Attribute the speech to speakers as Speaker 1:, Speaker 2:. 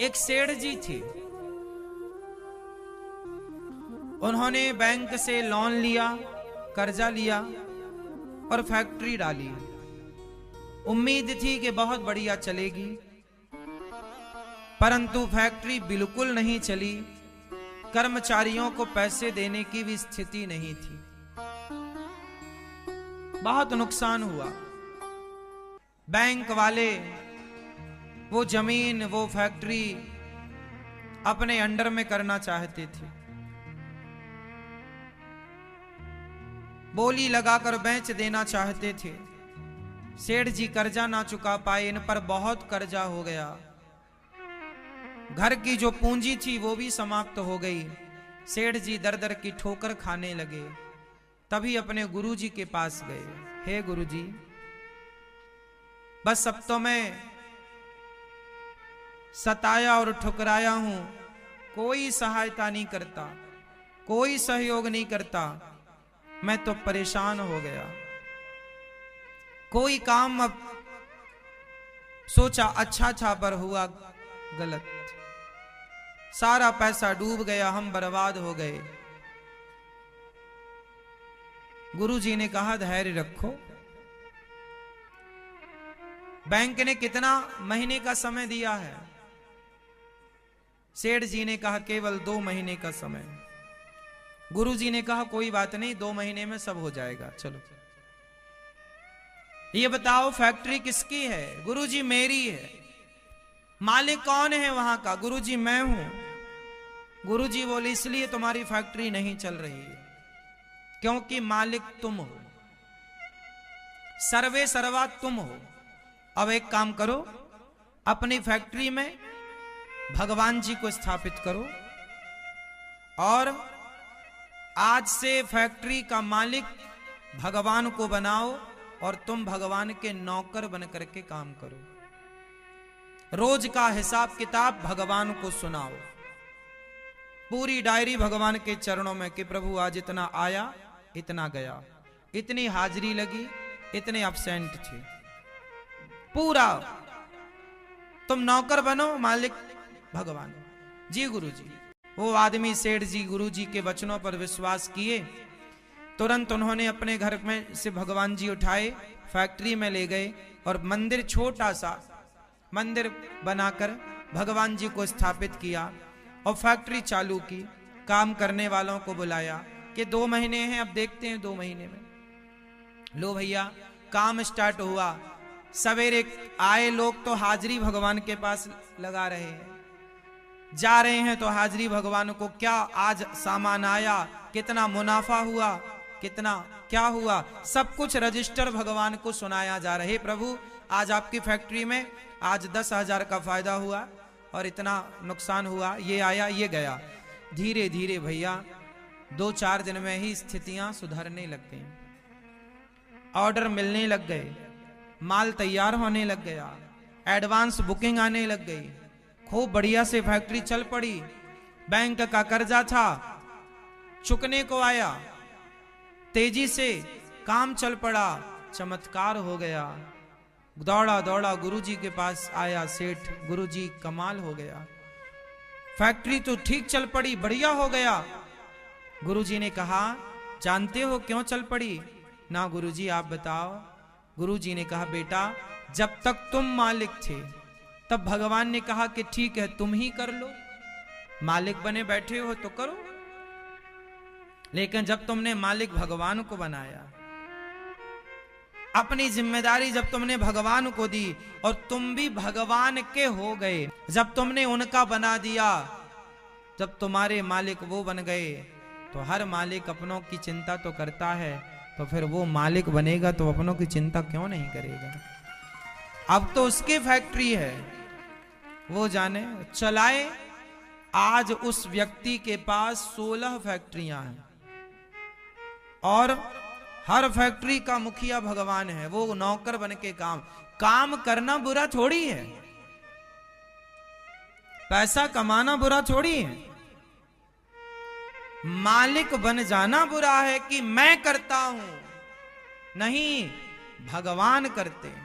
Speaker 1: एक सेठ जी थे, उन्होंने बैंक से लोन लिया, कर्जा लिया और फैक्ट्री डाली। उम्मीद थी कि बहुत बढ़िया चलेगी, परंतु फैक्ट्री बिल्कुल नहीं चली। कर्मचारियों को पैसे देने की भी स्थिति नहीं थी, बहुत नुकसान हुआ। बैंक वाले वो जमीन, वो फैक्ट्री अपने अंडर में करना चाहते थे, बोली लगाकर बेच देना चाहते थे। सेठ जी कर्जा ना चुका पाए, इन पर बहुत कर्जा हो गया। घर की जो पूंजी थी वो भी समाप्त हो गई। सेठ जी दर दर की ठोकर खाने लगे। तभी अपने गुरुजी के पास गए। हे गुरुजी, बस अब तो मैं सताया और ठुकराया हूं, कोई सहायता नहीं करता, कोई सहयोग नहीं करता, मैं तो परेशान हो गया। कोई काम अब सोचा अच्छा था पर हुआ गलत, सारा पैसा डूब गया, हम बर्बाद हो गए। गुरुजी ने कहा धैर्य रखो। बैंक ने कितना महीने का समय दिया है? सेठ जी ने कहा केवल 2 महीने का समय। गुरुजी ने कहा कोई बात नहीं, 2 महीने में सब हो जाएगा। चलो ये बताओ फैक्ट्री किसकी है? गुरुजी मेरी है। मालिक कौन है वहां का? गुरुजी मैं हूं। गुरुजी बोले इसलिए तुम्हारी फैक्ट्री नहीं चल रही है, क्योंकि मालिक तुम हो, सर्वे सर्वा तुम हो। अब एक काम करो, अपनी फैक्ट्री में भगवान जी को स्थापित करो और आज से फैक्ट्री का मालिक भगवान को बनाओ और तुम भगवान के नौकर बन करके काम करो। रोज का हिसाब किताब भगवान को सुनाओ, पूरी डायरी भगवान के चरणों में कि प्रभु आज इतना आया, इतना गया, इतनी हाजिरी लगी, इतने एब्सेंट थे। पूरा तुम नौकर बनो, मालिक भगवान। जी गुरुजी। वो आदमी सेठ जी गुरुजी के वचनों पर विश्वास किए। तुरंत उन्होंने अपने घर में से भगवान जी उठाए, फैक्ट्री में ले गए और मंदिर, छोटा सा मंदिर बनाकर भगवान जी को स्थापित किया और फैक्ट्री चालू की। काम करने वालों को बुलाया कि 2 महीने हैं, अब देखते हैं 2 महीने में। लो भैया, काम स्टार्ट हुआ। सवेरे आए लोग तो हाजिरी भगवान के पास लगा रहे हैं, जा रहे हैं तो हाजिरी भगवान को, क्या आज सामान आया, कितना मुनाफा हुआ, कितना क्या हुआ, सब कुछ रजिस्टर भगवान को सुनाया जा रहे। प्रभु आज आपकी फैक्ट्री में आज 10,000 का फायदा हुआ और इतना नुकसान हुआ, ये आया ये गया। धीरे धीरे भैया 2-4 दिन में ही स्थितियां सुधरने लग गई, ऑर्डर मिलने लग गए, माल तैयार होने लग गया, एडवांस बुकिंग आने लग गई, खूब बढ़िया से फैक्ट्री चल पड़ी। बैंक का कर्जा था, चुकने को आया, तेजी से काम चल पड़ा, चमत्कार हो गया। दौड़ा दौड़ा गुरुजी के पास आया सेठ, गुरुजी कमाल हो गया, फैक्ट्री तो ठीक चल पड़ी, बढ़िया हो गया। गुरुजी ने कहा जानते हो क्यों चल पड़ी? ना गुरुजी आप बताओ। गुरुजी ने कहा बेटा, जब तक तुम मालिक थे तब भगवान ने कहा कि ठीक है तुम ही कर लो, मालिक बने बैठे हो तो करो। लेकिन जब तुमने मालिक भगवान को बनाया, अपनी जिम्मेदारी जब तुमने भगवान को दी और तुम भी भगवान के हो गए, जब तुमने उनका बना दिया, जब तुम्हारे मालिक वो बन गए, तो हर मालिक अपनों की चिंता तो करता है, तो फिर वो मालिक बनेगा तो अपनों की चिंता क्यों नहीं करेगा? अब तो उसकी फैक्ट्री है, वो जाने चलाए। आज उस व्यक्ति के पास 16 फैक्ट्रियां हैं और हर फैक्ट्री का मुखिया भगवान है। वो नौकर बन के काम करना बुरा थोड़ी है, पैसा कमाना बुरा थोड़ी है, मालिक बन जाना बुरा है कि मैं करता हूं। नहीं, भगवान करते हैं।